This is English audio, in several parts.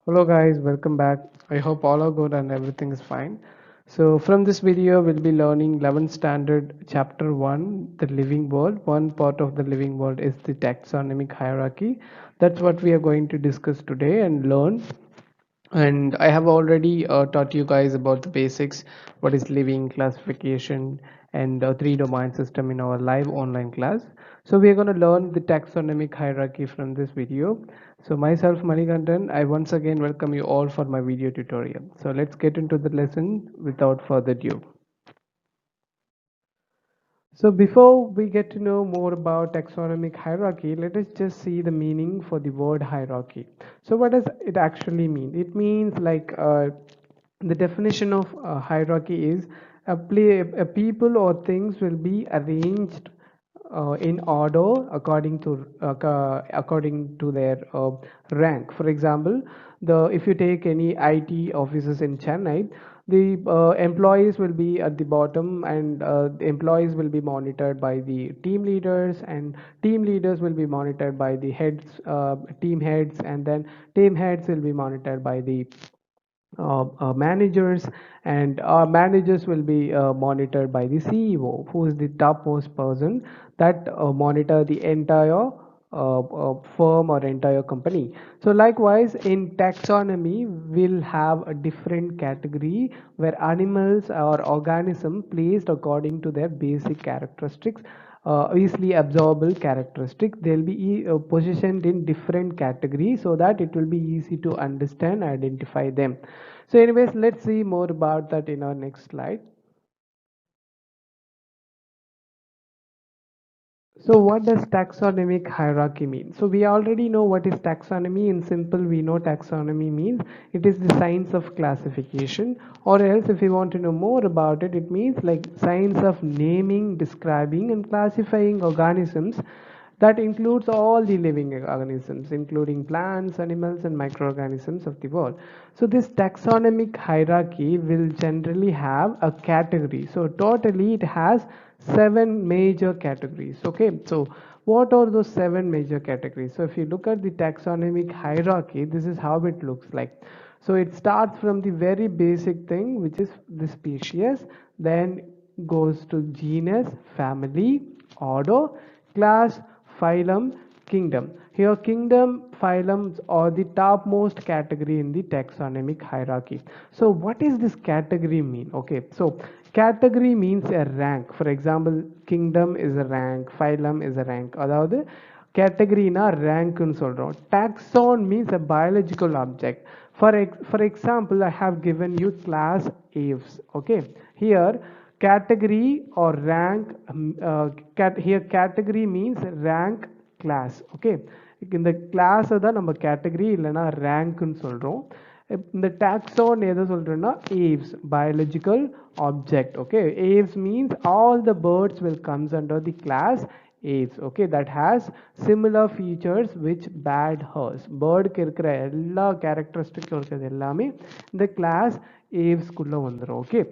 Hello guys, welcome back. I hope all are good and everything is fine. So from this video we'll be learning 11th standard chapter 1, the living world. One part of the living world is the taxonomic hierarchy. That's what we are going to discuss today and learn. And I have already taught you guys about the basics, what is living, classification, and three domain system in our live online class. So we are going to learn the taxonomic hierarchy from this video. So myself, Manikandan, I once again welcome you all for my video tutorial. So let's get into the lesson without further ado. So before we get to know more about taxonomic hierarchy, let us just see the meaning for the word hierarchy. So what does it actually mean? It means like the definition of hierarchy is a people or things will be arranged in order according to their rank. For example, the if you take any IT offices in Chennai, the employees will be at the bottom, and the employees will be monitored by the team leaders, and team leaders will be monitored by the heads, team heads, and then team heads will be monitored by the managers, and managers will be monitored by the CEO, who is the topmost person that monitor the entire firm or entire company. So likewise in taxonomy we'll have a different category where animals or organism placed according to their basic characteristics, easily absorbable characteristic. They'll be positioned in different categories so that it will be easy to understand, identify them. So anyways, let's see more about that in our next slide. So what does taxonomic hierarchy mean? So we already know what is taxonomy. In simple, we know taxonomy means it is the science of classification, or else if you want to know more about it, it means like science of naming, describing and classifying organisms. That includes all the living organisms, including plants, animals, and microorganisms of the world. So this taxonomic hierarchy will generally have a category. So totally it has seven major categories. Okay, so what are those seven major categories? So if you look at the taxonomic hierarchy, this is how it looks like. So it starts from the very basic thing, which is the species, then goes to genus, family, order, class, phylum, kingdom. Here kingdom, phylums are the topmost category in the taxonomic hierarchy. So what is this category mean? Okay, so category means a rank. For example, kingdom is a rank, phylum is a rank. அதாவது கேட்டகரினா ரேங்க்னு சொல்றோம். Taxon means a biological object. For example, I have given you class Aves. Okay, here category or rank, here category means rank class. Okay, இந்த class தான் நம்ம category இல்லைன்னா ரேங்க்னு சொல்றோம். இந்த taxon எதை சொல்றோம்னா aves, biological object. Okay, aves means all the birds will comes under the class aves. Okay, that has similar features which bird has. பேர்டுக்கு இருக்கிற எல்லா கேரக்டரிஸ்டிக்கும் இருக்கிறது எல்லாமே இந்த கிளாஸ் ஏவ்ஸ்குள்ள வந்துடும். Okay,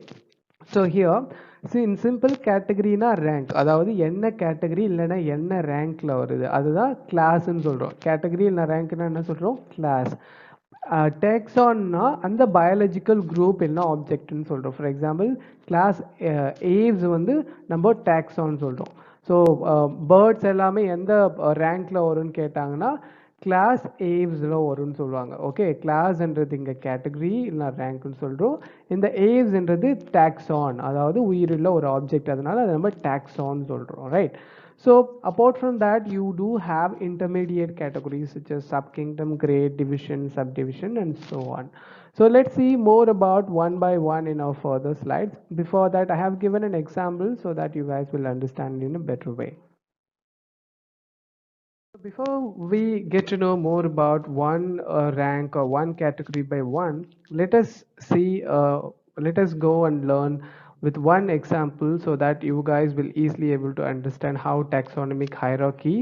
so here in simple கேட்டகரினா ரேங்க், அதாவது என்ன கேட்டகரி இல்லைன்னா என்ன ரேங்க்ல வருது அதுதான் கிளாஸ்ன்னு சொல்கிறோம். கேட்டகரி இல்லை ரேங்க்னா என்ன சொல்கிறோம்? கிளாஸ். டேக்ஸான்னா அந்த பயாலஜிக்கல் குரூப் என்ன ஆப்ஜெக்ட்னு சொல்கிறோம். ஃபார் எக்ஸாம்பிள் கிளாஸ் ஏவ்ஸ் வந்து நம்ம டேக்ஸான்னு சொல்கிறோம். ஸோ பேர்ட்ஸ் எல்லாமே எந்த ரேங்க்ல வரும்னு கேட்டாங்கன்னா கிளாஸ் ஏவ்ஸில் வரும்னு சொல்லுவாங்க. ஓகே, கிளாஸ்ன்றது இங்கே கேட்டகரி இல்லை ரேங்க்னு சொல்கிறோம். இந்த ஏவ்ஸ்ன்றது டாக்ஸான், அதாவது உயிருள்ள ஒரு ஆப்ஜெக்ட், அதனால அதை நம்ம டாக்ஸான் சொல்கிறோம். Right. So apart from that, you do have intermediate categories such as subkingdom, grade, division, subdivision, and so on. So let's see more about one by one in our further slides. Before that, I have given an example so that you guys will understand in a better way. Before we get to know more about one rank or one category by one, let us go and learn with one example so that you guys will easily able to understand how taxonomic hierarchy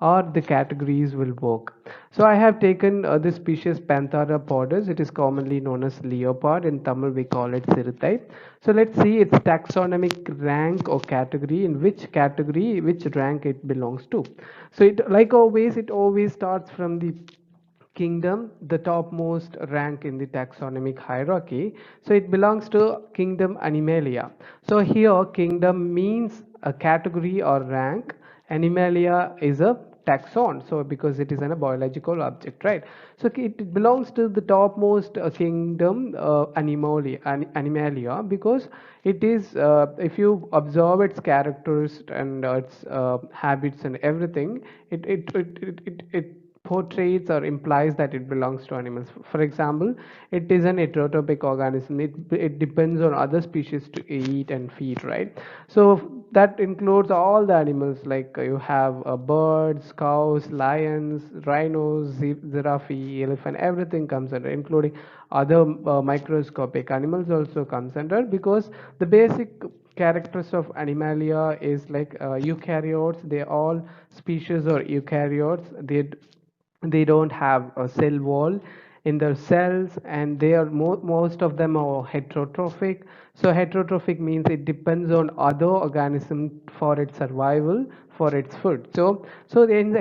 or the categories will work. So I have taken the species Panthera pardus. It is commonly known as leopard. In Tamil we call it Sirithai. So let's see its taxonomic rank or category, in which category, which rank it belongs to. So it, like always, it always starts from the kingdom, the topmost rank in the taxonomic hierarchy. So it belongs to kingdom Animalia. So here kingdom means a category or rank. Animalia is a taxon, so because it is a biological object, right? So it belongs to the topmost kingdom, Animalia, because it is, if you observe its characters and its habits and everything, it portrays or implies that it belongs to animals. For example, it is an heterotrophic organism. It depends on other species to eat and feed, right? So that includes all the animals, like you have birds, cows, lions, rhinos, giraffe, elephant, everything comes under, including other microscopic animals also comes under, because the basic characters of animalia is like eukaryotes. They all species or eukaryotes. They don't have a cell wall in their cells, and they are most of them are heterotrophic. So heterotrophic means it depends on other organism for its survival, for its food.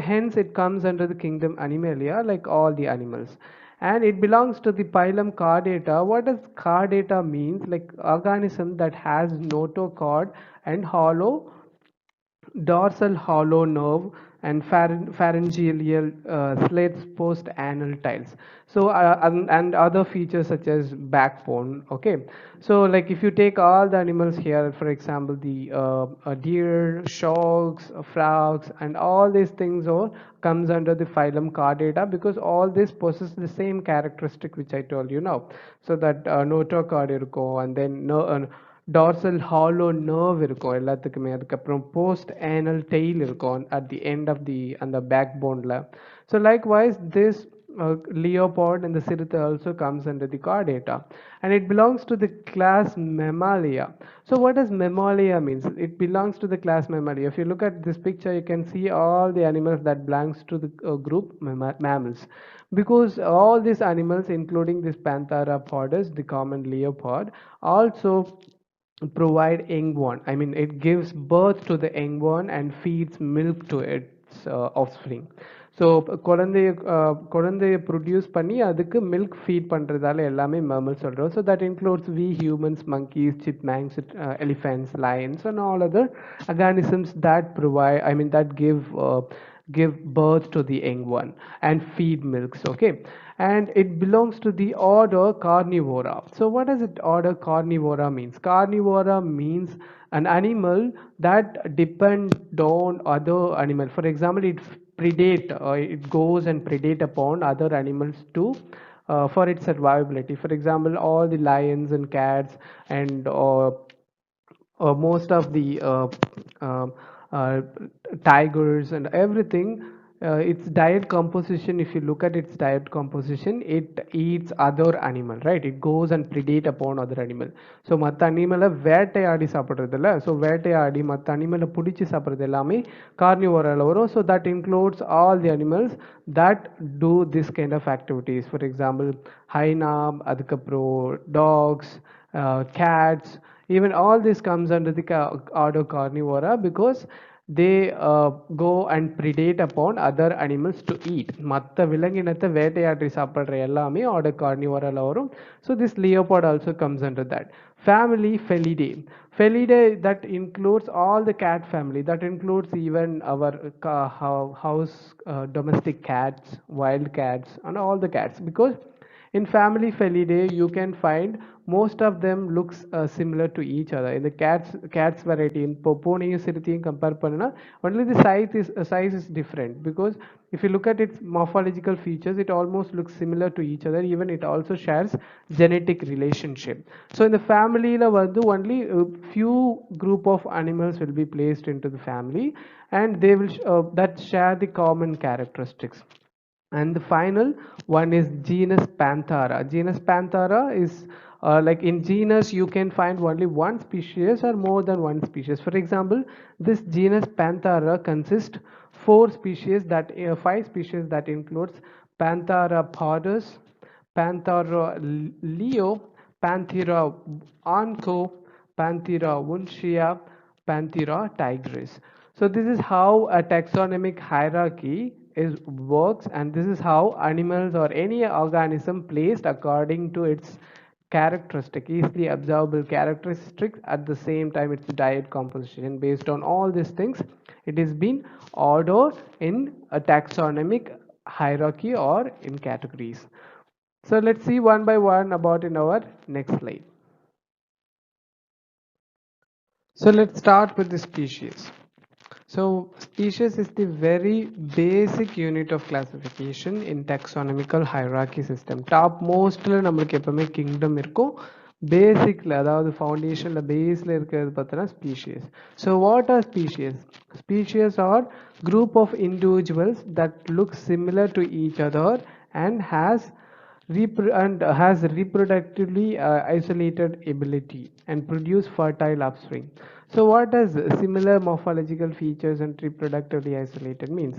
Hence it comes under the kingdom Animalia, like all the animals. And it belongs to the phylum Chordata. What does Chordata means? Like organism that has notochord and hollow dorsal hollow nerve and pharyngeal slits post anal tiles. So and other features such as backbone. Okay, so like if you take all the animals here, for example, the deer, sharks, frogs, and all these things all comes under the phylum Chordata, because all this possess the same characteristic which I told you now. So that notochord irko, and then no dorsal hollow nerve இருக்கும் எல்லாத்துக்குமே. அதுக்கப்புறம் post anal tail இருக்கும் at the end of the அந்த backboneல. So likewise this leopard and the சிறுத்தை also comes under the chordata, and it belongs to the class Mammalia. So what does Mammalia means? It belongs to the class Mammalia. If you look at this picture, you can see all the animals that belongs to the group mammals, because all these animals, including this Panthera pardus, the common leopard, also provide young one. I mean, it gives birth to the young one and feeds milk to its offspring. So குழந்தைய produce பண்ணி அதுக்கு milk feet பண்ணுறதால எல்லாமே mammals சொல்கிறோம். So that includes we humans, monkeys, chipmunks, elephants, lions, and all other organisms that provide, I mean, that give birth to the young one and feed milks. Okay, and it belongs to the order Carnivora. So what does it order Carnivora means? Carnivora means an animal that depend on other animal. For example, it goes and predate upon other animals to for its survivability. For example, all the lions and cats and most of the uh, uh, tigers and everything, its diet composition, if you look at its diet composition, it eats other animal, right? It goes and predate upon other animal. So மற்ற அனிமலை வேட்டையாடி சாப்பிட்றது இல்லை. So வேட்டையாடி மற்ற அனிமலை பிடிச்சி சாப்பிட்றது எல்லாமே கார்னிவோரால வரும். So that includes all the animals that do this kind of activities. For example, hyena, அதுக்கப்புறம் dogs, cats, even all this comes under the order Carnivora, because they go and predate upon other animals to eat. மற்ற விலங்கினத்தை வேட்டையாடி சாப்பிட்ற எல்லாமே order Carnivora வரும். So this leopard also comes under that. Family Felidae. Felidae, that includes all the cat family. That includes even our house domestic cats, wild cats, and all the cats, because in family Felidae, you can find most of them looks similar to each other. In the cats variety, in பூனையும் சிறுத்தையும் compare பண்ணனா, only the size is different, because if you look at its morphological features, it almost looks similar to each other. Even it also shares genetic relationship. So in the family la vandu only a few group of animals will be placed into the family, and they will that share the common characteristics. And the final one is genus Panthera. Genus Panthera is like in genus you can find only one species or more than one species. For example, this genus Panthera consists five species that includes Panthera pardus, Panthera leo, Panthera onco, Panthera wunschia, Panthera tigris. So this is how a taxonomic hierarchy is works, and this is how animals or any organism placed according to its characteristic, easily observable characteristics, at the same time its diet composition. Based on all these things, it is been ordered in a taxonomic hierarchy or in categories. So let's see one by one about in our next slide. So let's start with the species. So species is the very basic unit of classification in taxonomical hierarchy system. Top mostly நம்மளுக்கு எப்பவுமே kingdom இருக்கும். Basicல அதாவது foundationல baseல இருக்கிறது பார்த்தனா species. So what are species? Species are group of individuals that look similar to each other and has reproductively isolated ability and produce fertile offspring. So what does similar morphological features and reproductively isolated means?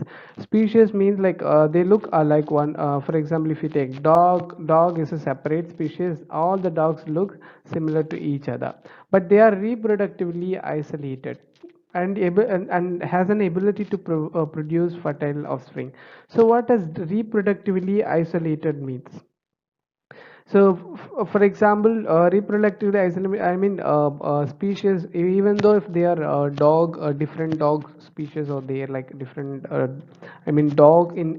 Species means like they look like one. For example, if you take dog is a separate species. All the dogs look similar to each other, but they are reproductively isolated and has an ability to produce fertile offspring. So what does reproductively isolated means? So, for example, reproductively isolated, I mean, species, even though if they are different dog species or they are like different, I mean,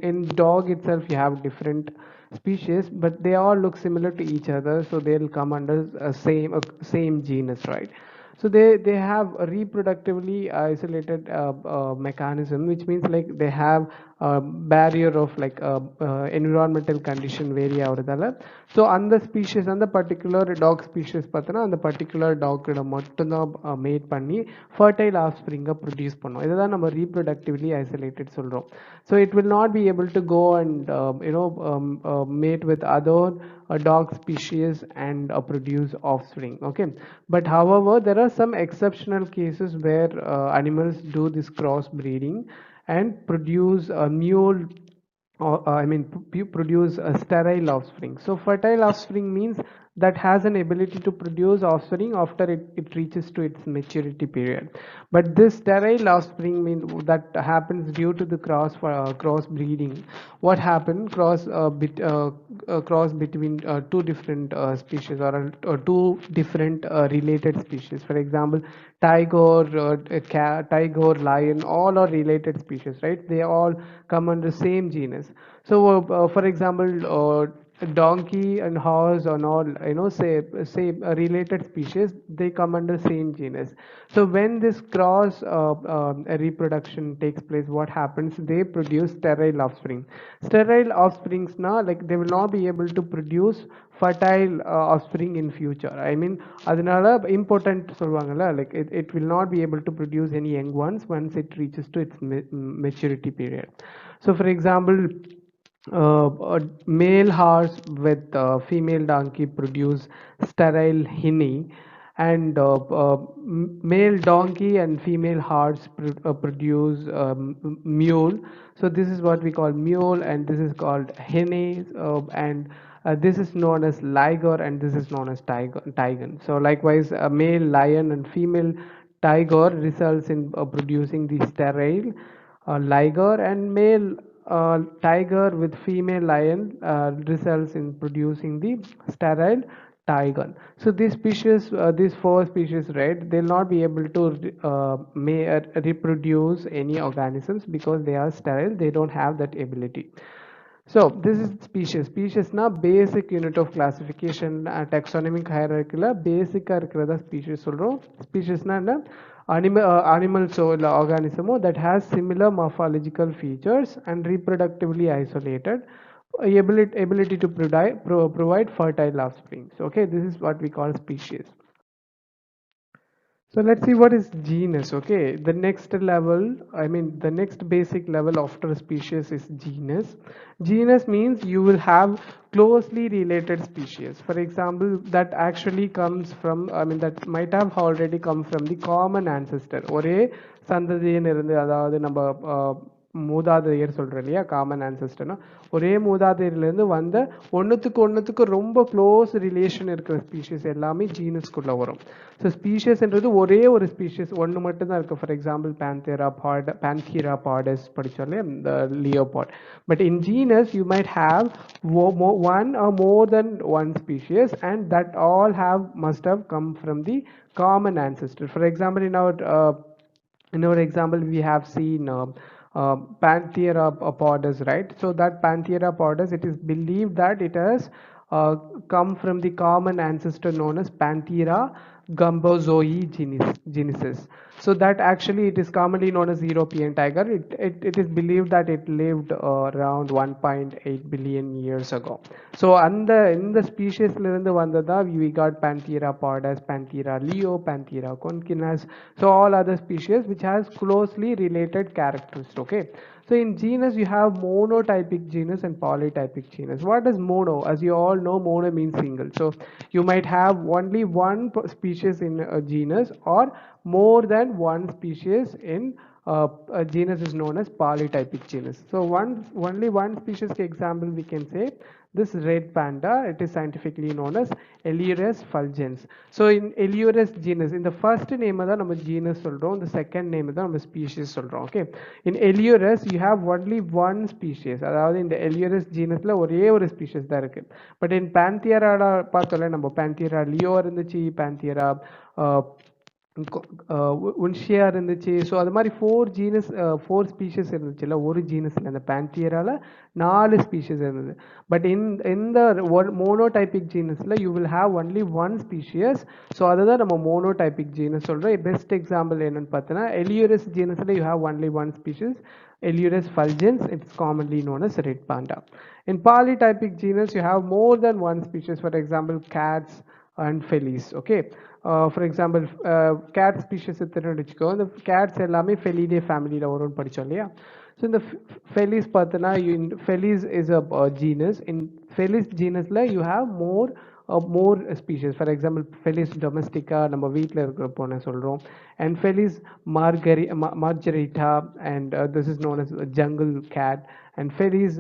in dog itself, you have different species, but they all look similar to each other, so they'll come under same genus, right? So they have a reproductively isolated mechanism, which means like they have a barrier of like environmental condition vary ஆகுறதால. So அந்த species அந்த particular dog species பார்த்தனா அந்த particular dog கிட்ட மட்டும்தான் mate பண்ணி fertile offspring produce பண்ணும். இதுதான் நம்ம reproductively isolated சொல்றோம். So it will not be able to go and mate with other dog species and produce offspring. Okay, but however there are some exceptional cases where animals do this cross breeding and produce a mule I mean produce a sterile offspring. So fertile offspring means that has an ability to produce offspring after it reaches to its maturity period. But this sterile offspring means that happens due to the cross breeding. What happened? Cross between two different species or two different related species. For example, tiger, lion, all are related species, right? They all come under same genus. So, for example, donkey and horse and all, say related species, they come under same genus. So when this cross reproduction takes place, what happens? They produce sterile offspring. Sterile offsprings now, like they will not be able to produce fertile offspring in future. I mean, அதனால important சொல்வாங்கல்ல, like it will not be able to produce any young ones once it reaches to its maturity period. So for example, a male horse with female donkey produce sterile hinny, and male donkey and female horse produce mule. So this is what we call mule, and this is called hinny, and this is known as liger, and this is known as tiger. So likewise, a male lion and female tiger results in producing the sterile liger, and male tiger with female lion results in producing the sterile tiger. So these four species, right, they'll not be able to reproduce any organisms because they are sterile. They don't have that ability. So this is species. Species na basic unit of classification taxonomic hierarchy la basic இருக்கிறதா species சொல்றோம். Species na என்ன? Animal soil organism that has similar morphological features and reproductively isolated ability to provide fertile offspring. So, okay, this is what we call species. So let's see what is genus. Okay, the next level, I mean the next basic level after species is genus. Genus means you will have closely related species. For example, that actually comes from, I mean that might have already come from the common ancestor. ஒரே சந்ததியின் இருந்து, அதாவது நம்ம மூதாதையர் சொல்கிறோம் இல்லையா, common ஆன்செஸ்டர்னா ஒரே மூதாதையர்லேருந்து வந்த ஒன்றுத்துக்கு ரொம்ப க்ளோஸ் ரிலேஷன் இருக்கிற ஸ்பீஷிஸ் எல்லாமே ஜீனஸ்குள்ளே வரும். ஸோ ஸ்பீஷியஸ்ன்றது ஒரே ஒரு ஸ்பீஷியஸ் ஒன்று மட்டும்தான் இருக்குது. ஃபார் எக்ஸாம்பிள் பேன்தீரா பாடஸ் படித்தோம் இல்லையா, இந்த leopard. But in genus you might have one or more than one species, and that all must have come from the common ancestor. For example, in our example we have seen Panthera podus, right? So that Panthera podus, it is believed that it has come from the common ancestor known as Panthera gumbozoe genesis. So that actually it is commonly known as European tiger. It is believed that it lived around 1.8 billion years ago. So in the species we got Panthera podus, Panthera leo, Panthera concinus, so all other species which has closely related characteristics. Okay, so in genus you have monotypic genus and polytypic genus. What is mono? As you all know, mono means single. So you might have only one species in a genus, or more than one species in a genus is known as polytypic genus. So only one species example we can say this red panda, it is scientifically known as Eleurus fulgens. So in Eleurus genus, in the first name da நம்ம genus சொல்றோம், the second name da நம்ம species சொல்றோம். Okay, in Eleurus you have only one species, அதாவது இந்த Eleurus genusல ஒரே ஒரு species தான் இருக்கு. But in Panthera பார்த்தோம்ல, நம்ம Panthera leo இருந்துச்சு, Panthera உன்ஷியா இருந்துச்சு. ஸோ அது மாதிரி ஃபோர் ஸ்பீஷஸ் இருந்துச்சுல்ல ஒரு ஜீனஸில், அந்த பேன்தியரால 4 ஸ்பீஷஸ் இருந்தது. பட் இந்த மோனோடைபிக் ஜீனஸில் you will have only one species. So அதுதான் நம்ம மோனோடைபிக் ஜீனஸ் சொல்கிறோம். பெஸ்ட் எக்ஸாம்பிள் என்னன்னு பார்த்தோன்னா எலியூரஸ் ஜீனஸில் you have only one species, Eleurus fulgens. It's commonly known as red panda. In polytypic genus you have more than one species. For example, cats and felis. Okay, for example, cat species எடுத்துக்கோ, இந்த cats எல்லாமே Felidae family ல வரும்னு படிச்சோம் இல்லையா. So இந்த felis பார்த்தனா, felis is a genus. In felis genusல you have more species. For example, Felis domestica நம்ம வீட்டில் இருக்கிற போன சொல்கிறோம், and Felis margarita, and this is known as jungle cat, and Felis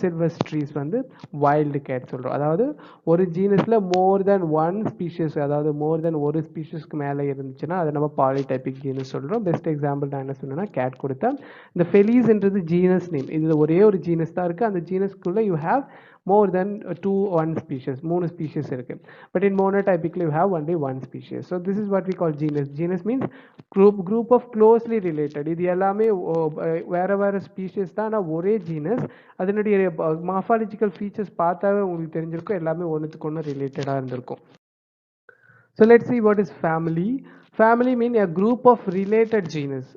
silvestris வந்து wild cat சொல்கிறோம். அதாவது ஒரு ஜீனஸில் மோர் தென் ஒன் ஸ்பீஷியஸ், அதாவது மோர் தென் ஒரு ஸ்பீஷிஸ்க்கு மேலே இருந்துச்சுன்னா அதை நம்ம பாலிடைபிக் ஜீனஸ் சொல்கிறோம். பெஸ்ட் எக்ஸாம்பிள் நான் என்ன சொன்னேன்னா கேட் கொடுத்தேன். இந்த ஃபெலிஸ்ன்றது ஜீனஸ் நேம், இதில் ஒரே ஒரு ஜீனஸ் தான் இருக்குது. அந்த ஜீனஸ்க்குள்ளே you have more than one species, 3 species இருக்கு. But in monotypically you have only one species. So this is what we call genus. Genus means group of closely related. இது எல்லாமே வேற species தான், ஆனால் ஒரே genus. அதனுடைய மார்ஃபாலஜிக்கல் ஃபீச்சர்ஸ் பார்த்தாவே உங்களுக்கு தெரிஞ்சிருக்கும், எல்லாமே ஒன்றுத்துக்கு ஒன்று ரிலேட்டடாக இருந்திருக்கும். So let's see what is family. Family means a group of related genus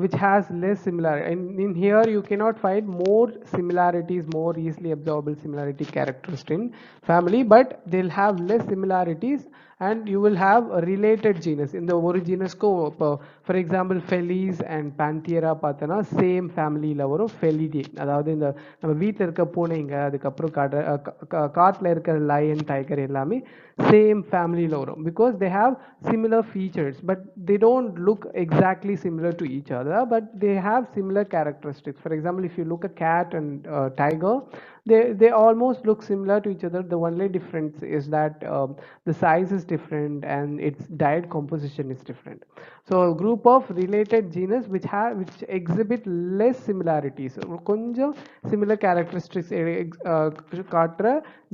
which has less similarity. In here you cannot find more similarities, more easily observable similarity characteristics in family, but they'll have less similarities and you will have a related genus. In the ஒரு genusக்கு for example Felis and Panthera பார்த்தனா same ஃபேமிலியில் வரும். Felidae, அதாவது இந்த நம்ம வீட்டில் இருக்க பூனைங்க, அதுக்கப்புறம் காட்டில் இருக்கிற லயன், டைகர் எல்லாமே சேம் ஃபேமிலியில் வரும். Because they have similar features but they don't look exactly similar to each other, but they have similar characteristics. For example, if you look at cat and tiger, they almost look similar to each other. The only difference is that the size is different and its diet composition is different. So a group of related genus which exhibit less similarities, கொஞ்சம் similar characteristics காட்டுற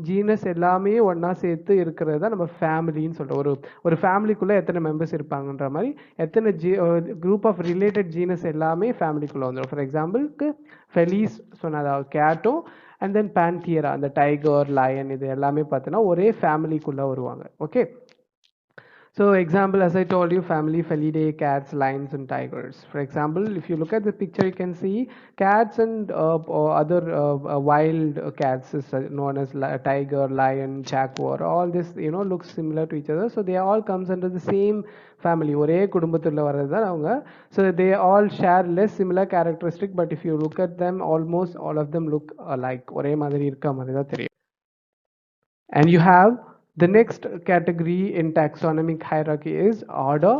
genus எல்லாமே ஒன்னா சேர்த்து இருக்கிறது தான் நம்ம ஃபேமிலின்னு சொல்கிறோம். ஒரு ஃபேமிலிக்குள்ளே எத்தனை மெம்பர்ஸ் இருப்பாங்கன்ற மாதிரி எத்தனை குரூப் ஆஃப் ரிலேட்டட் ஜீனஸ் எல்லாமே ஃபேமிலிக்குள்ளே வந்துடும். ஃபார் எக்ஸாம்பிளுக்கு ஃபெலிஸ் சொன்னதா கேட்டும், and then Panthera, அந்த டைகர், லயன், இது எல்லாமே பார்த்தோன்னா ஒரே ஃபேமிலிக்குள்ளே வருவாங்க. Okay, so example, as I told you, family Felidae, cats, lions and tigers. For example, if you look at the picture you can see cats and other wild cats is known as tiger, lion, jaguar. All this looks similar to each other, so they all comes under the same family. ஒரே குடும்பத்துல வரதுதான் அவங்க. So they all share less similar characteristic, but if you look at them, almost all of them look alike. ஒரே மாதிரி இருக்க மாதிரி தான் தெரியும். And you have the next category in taxonomic hierarchy is order.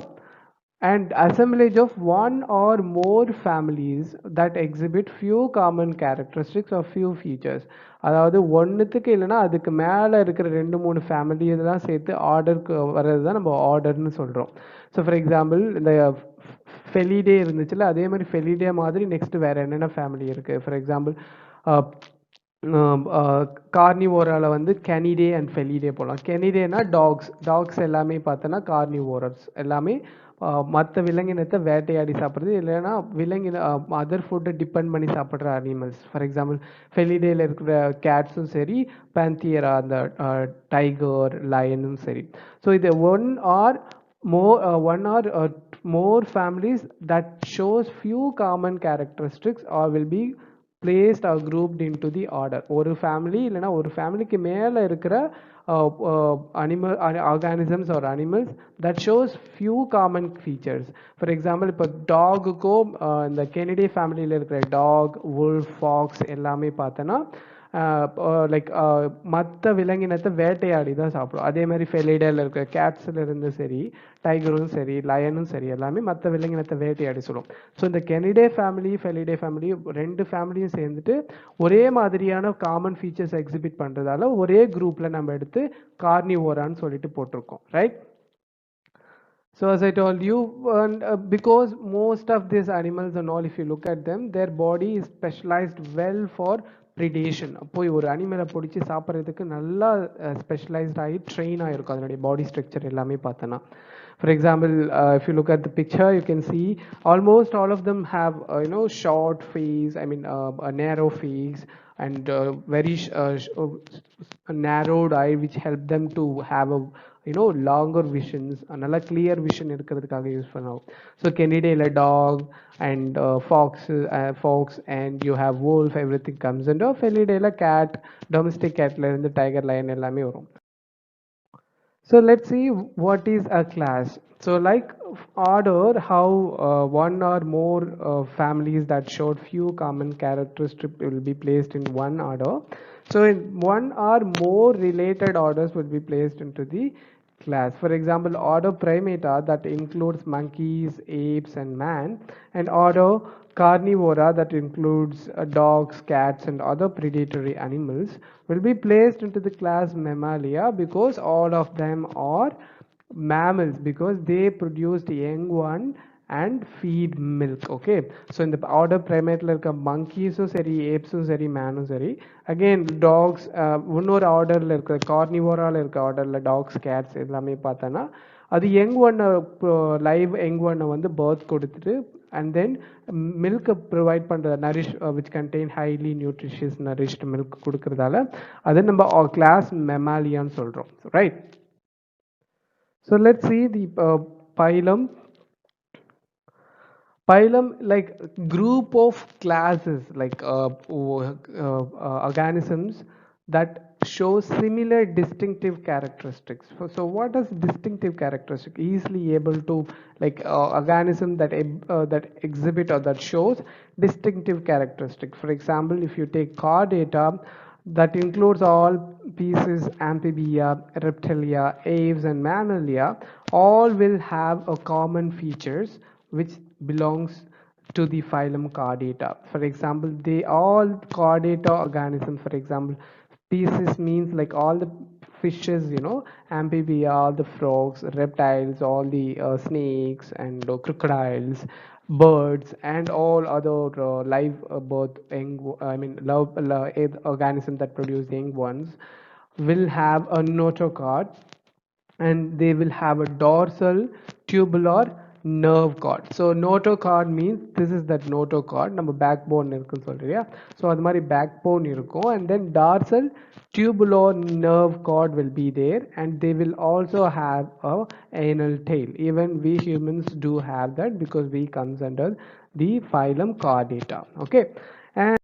and assemblage of one or more families that exhibit few common characteristics or few features. அதாவது ஒன்றுத்துக்கு இல்லைன்னா அதுக்கு மேலே இருக்கிற ரெண்டு மூணு ஃபேமிலி இதெல்லாம் சேர்த்து ஆர்டருக்கு வர்றது தான் நம்ம ஆர்டர்னு சொல்கிறோம். ஸோ ஃபார் எக்ஸாம்பிள் இந்த ஃபெலிடே இருந்துச்சுல்ல, அதே மாதிரி ஃபெலிடே மாதிரி நெக்ஸ்ட் வேறு என்னென்ன ஃபேமிலி இருக்குது. ஃபார் எக்ஸாம்பிள் கார்னிவோரால வந்து கெனிடே அண்ட் ஃபெலிடே போகலாம். கெனிடேனா டாக்ஸ் எல்லாமே பார்த்தோன்னா கார்னிவோரஸ் எல்லாமே மற்ற விலங்கினத்தை வேட்டையாடி சாப்பிட்றது, இல்லைன்னா விலங்கின அதர் ஃபுட்டை டிபெண்ட் பண்ணி சாப்பிட்ற அனிமல்ஸ். ஃபார் எக்ஸாம்பிள் ஃபெலிடேல இருக்கிற கேட்ஸும் சரி, பேந்தியரா அந்த டைகர் லயனும் சரி. ஸோ இது more families that shows few common characteristics or will be placed or grouped into the order. ஒரு ஃபேமிலி இல்லைன்னா ஒரு ஃபேமிலிக்கு மேலே இருக்கிற animal organisms or animals that shows few common features. For example, இப்போ டாகுக்கும் இந்த கெனிடே ஃபேமிலியில் இருக்கிற டாக், wolf, ஃபாக்ஸ் எல்லாமே பார்த்தோன்னா லைக் மற்ற விலங்கினத்தை வேட்டையாடி தான் சாப்பிடும். அதே மாதிரி ஃபெலிடேல இருக்கிற கேட்ஸில் இருந்து சரி, டைகரும் சரி, லயனும் சரி, எல்லாமே மற்ற விலங்கினத்தை வேட்டையாடி சொல்லும். ஸோ இந்த கெனிடே ஃபேமிலி ஃபெலிடே ஃபேமிலி ரெண்டு ஃபேமிலியும் சேர்ந்துட்டு ஒரே மாதிரியான காமன் ஃபீச்சர்ஸ் எக்ஸிபிட் பண்ணுறதால ஒரே குரூப்பில் நம்ம எடுத்து கார்னிவோரான்னு சொல்லிட்டு போட்டிருக்கோம், right? So as I told you, because most of these animals and all, if you look at them, their body is specialized well for predation. போய் ஒரு அனிமலை பிடிச்சி சாப்பிட்றதுக்கு நல்லா ஸ்பெஷலைஸ்ட் ஆகி ட்ரெயின் ஆகிருக்கும். அதனுடைய பாடி ஸ்ட்ரக்சர் எல்லாமே பார்த்தோன்னா, for example, if you look at the picture, you can see almost all of them have short face, I mean a narrow face, and very narrowed eye, which help them to have a longer visions, நல்ல clear vision இருக்கிறதுக்காக use பண்ணுவோம். So கெனிடேல dog and fox and you have wolf, everything comes under. ஃபெலிடேல cat, domestic கேட்ல இருந்து tiger, line எல்லாமே வரும். So let's see what is a class. So like order, how one or more families that showed few common characteristics will be placed in one order. So in one or more related orders will be placed into the class. For example, order Primata, that includes monkeys, apes and man, and order Carnivora, that includes dogs, cats and other predatory animals, will be placed into the class Mammalia because all of them are mammals, because they produce the young one and feed milk. Okay, so in the order Primate like monkeys seri, apes seri, manum seri, again dogs இன்னொரு ஆர்டரில் இருக்கிற கார்னிவோரால் இருக்க ஆர்டரில் tax Gates எல்லாமே பார்த்தோன்னா அது young ஒன்னை live young ஒன்னை வந்து பர்த் கொடுத்துட்டு and then milk provide பண்ணுற nourish which contain highly nutritious nourished milk கொடுக்கறதால அதை நம்ம class Mammalia சொல்கிறோம், right? So let's see the phylum, like group of classes, like organisms that show similar distinctive characteristics. So what is distinctive characteristic? Easily able to, like organism that that exhibit or that shows distinctive characteristic. For example, if you take chordata, that includes all species, amphibia, reptilia, aves and mammalia, all will have a common features which belongs to the phylum Chordata. For example, they all Chordata organisms. For example, species means like all the fishes, amphibia, all the frogs, reptiles, all the snakes and crocodiles, birds and all other live birth organisms that produce young ones will have a notochord, and they will have a dorsal tubular nerve cord. So notochord means this is that notochord, நம்ம backbone இருக்குன்னு சொல்றியா, so அது மாதிரி backbone இருக்கும், and then dorsal tubular nerve cord will be there, and they will also have a anal tail. Even we humans do have that because we comes under the phylum Chordata. Okay, and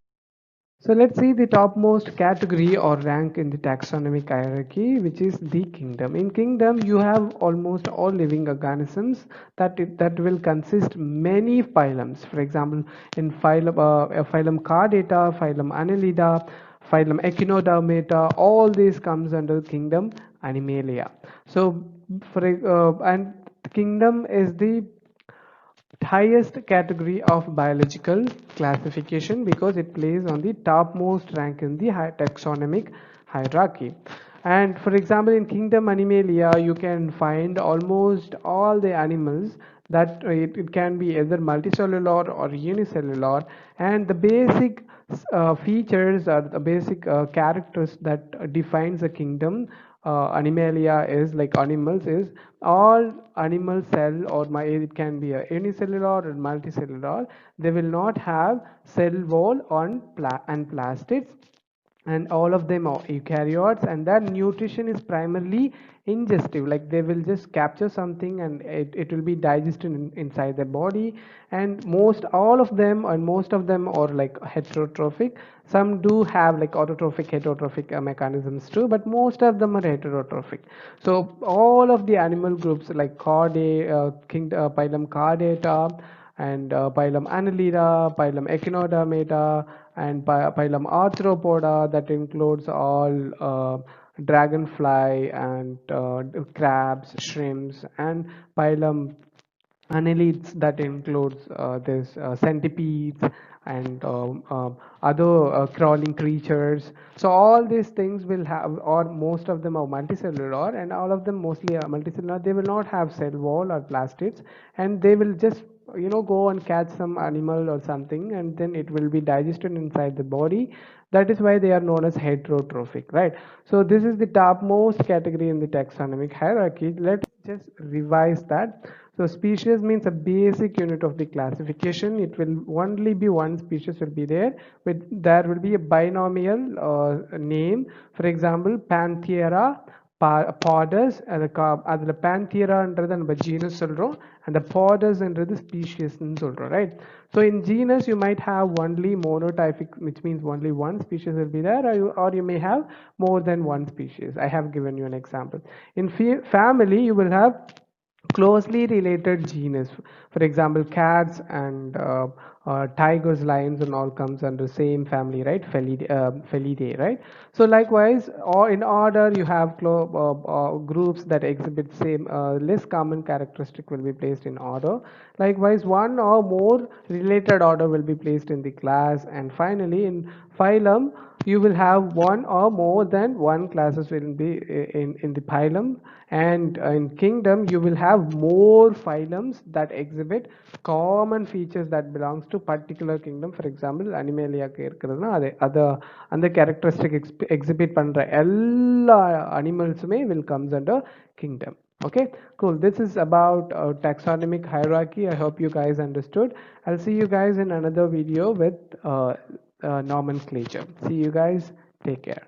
so let's see the topmost category or rank in the taxonomic hierarchy, which is the kingdom. In kingdom, you have almost all living organisms that will consist many phylums. For example, in phylum Chordata, phylum Annelida, phylum Echinodermata, all these comes under kingdom Animalia. So and kingdom is the highest category of biological classification because it plays on the topmost rank in the taxonomic hierarchy. And for example, in kingdom Animalia, you can find almost all the animals that it can be either multicellular or unicellular, and the basic features or the basic characters that defines a kingdom Animalia is like animals is all animal cell or it can be a unicellular or multicellular. They will not have cell wall on and plastids, and all of them are eukaryotes, and their nutrition is primarily ingestive, like they will just capture something and it will be digested inside the body. And most of them are like heterotrophic. Some do have like autotrophic heterotrophic mechanisms too, but most of them are heterotrophic. So all of the animal groups like phylum Chordata, and phylum Annelida, phylum Echinodermata, and phylum Arthropoda, that includes all dragonfly and crabs, shrimps, and phylum annelids, that includes this centipedes and other crawling creatures. So all these things will have, or most of them are multicellular, and all of them mostly are multicellular. They will not have cell wall or plastids, and they will just go and catch some animal or something, and then it will be digested inside the body. That is why they are known as heterotrophic, right? So this is the topmost category in the taxonomic hierarchy. Let's just revise that. So species means a basic unit of the classification. It will only be one species will be there, but there will be a binomial name. For example, Panthera பாடஸ் அதில் பேன்தியரான்றது நம்ம genus சொல்கிறோம், and பாடஸ்ன்றது ஸ்பீஷியஸ்ன்னு சொல்கிறோம், right? So in genus you might have only monotypic, which means only one species will be there, or you may have more than one species. I have given you an example. In family you will have closely related genus. For example, cats and tigers, lions, and all comes under same family, right? Felidae, right? So likewise, or in order, you have groups that exhibit same less common characteristic will be placed in order. Likewise, one or more related order will be placed in the class, and finally, in phylum, you will have one or more than one classes will be in the phylum, and in kingdom you will have more phylums that exhibit common features that belongs to particular kingdom. For example, Animalia இருக்குதுன்னா அது அது அந்த characteristic exhibit பண்ற எல்லா animalsமே will comes under kingdom. Okay, cool. This is about taxonomic hierarchy. I hope you guys understood. I'll see you guys in another video with nomenclature. See you guys. Take care.